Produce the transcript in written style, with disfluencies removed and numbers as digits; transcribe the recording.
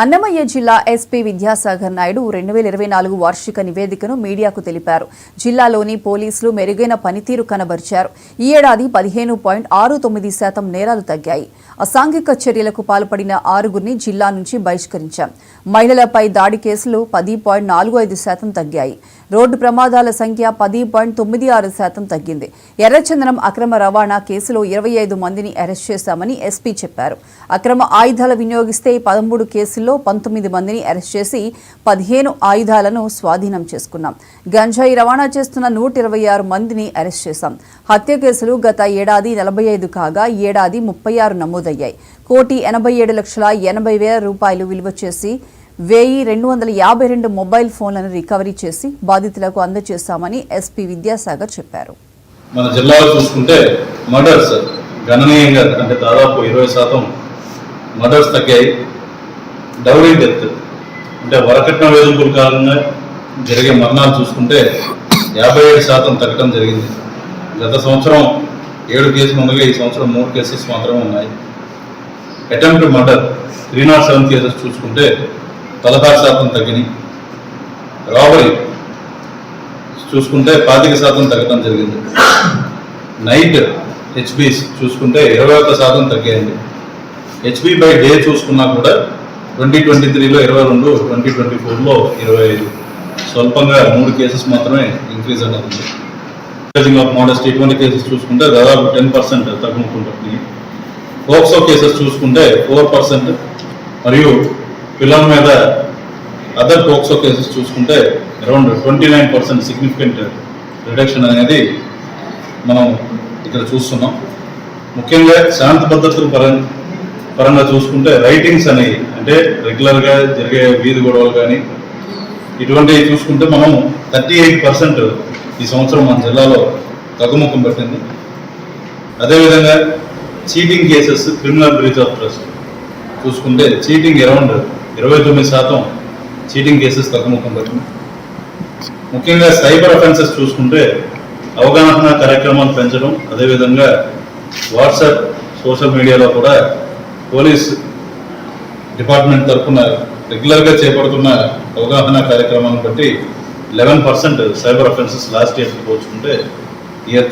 అన్నమయ్య జిల్లా ఎస్పీ విద్యాసాగర్ నాయుడు 2024 వార్షిక నివేదికను మీడియాకు తెలిపారు. జిల్లాలోని పోలీసులు మెరుగైన పనితీరు కనబరిచారు. ఈ ఏడాది 15.69% నేరాలు తగ్గాయి. అసాంఘిక చర్యలకు పాల్పడిన 6గురిని జిల్లా నుంచి బహిష్కరించాం. మహిళలపై దాడి కేసులు 10.45% తగ్గాయి. రోడ్డు ప్రమాదాల సంఖ్య 10.96% తగ్గింది. ఎర్రచందనం అక్రమ రవాణా కేసులో 25 మందిని అరెస్ట్ చేశామని ఎస్పీ చెప్పారు. అక్రమ ఆయుధాల వినియోగిస్తే 13 కేసుల్లో 19 మందిని అరెస్ట్ చేసి 15 ఆయుధాలను స్వాధీనం చేసుకున్నాం. గంజాయి రవాణా చేస్తున్న 126 మందిని అరెస్ట్ చేశాం. హత్య కేసులు గత ఏడాది 45 కాగా ఈ ఏడాది 36 నమోదయ్యాయి. 1,87,80,000 రూపాయలు విలువ చేసి 1,252 మొబైల్ ఫోన్లను రికవరీ చేసి బాధితులకు అందజేశామని ఎస్పీ విద్యాసాగర్ చెప్పారు. మన జిల్లాలో చూసుకుంటే మర్డర్స్ గణనీయంగా అంటే దాదాపు 20% మర్డర్స్ తగ్గాయి. డౌరీ డెత్ అంటే వరకట్న వేధింపుల కారణంగా జరిగే మరణాలు చూసుకుంటే 57% తగ్గడం జరిగింది. గత సంవత్సరం 7 కేసులు ఉండగా ఈ సంవత్సరం 3 కేసెస్ మాత్రమే ఉన్నాయి. అటెంప్ట్ మర్డర్ 307 కేసెస్ చూసుకుంటే 16% తగ్గినాయి. రాబరీ చూసుకుంటే 25% తగ్గడం జరిగింది. నైట్ హెచ్బీస్ చూసుకుంటే 21% తగ్గాయండి. హెచ్బీ బై డే చూసుకున్నా కూడా 2023లో 22, 2024లో 25, స్వల్పంగా 3 కేసెస్ మాత్రమే ఇంక్రీజ్ అన్నది. ఆఫ్ మోడెస్టీ ఇటువంటి కేసెస్ చూసుకుంటే దాదాపు 10% తగ్గుకుంటున్నాయి. పోక్సో కేసెస్ చూసుకుంటే 4% మరియు పిల్లల మీద అదర్ పోక్సో కేసెస్ చూసుకుంటే అరౌండ్ 29% సిగ్నిఫికెంట్ రిడక్షన్ అనేది మనం ఇక్కడ చూస్తున్నాం. ముఖ్యంగా శాంతి భద్రతల పరంగా చూసుకుంటే రైటింగ్స్ అనేవి అంటే రెగ్యులర్గా జరిగే వీధి గొడవలు కానీ ఇటువంటివి చూసుకుంటే మనం 38% ఈ సంవత్సరం మన జిల్లాలో తగ్గుముఖం పట్టింది. అదేవిధంగా cheating cases, criminal breach of trust చూసుకుంటే చీటింగ్ అరౌండ్ 29% చీటింగ్ కేసెస్ తగ్గుముఖం పట్టింది. ముఖ్యంగా సైబర్ అఫెన్సెస్ చూసుకుంటే అవగాహన కార్యక్రమాలు పెంచడం, అదేవిధంగా వాట్సాప్, సోషల్ మీడియాలో కూడా పోలీస్ డిపార్ట్మెంట్ తరఫున రెగ్యులర్గా చేపడుతున్న అవగాహన కార్యక్రమాలను బట్టి 11% సైబర్ అఫెన్సెస్ లాస్ట్ ఇయర్కి పోల్చుకుంటే ఈ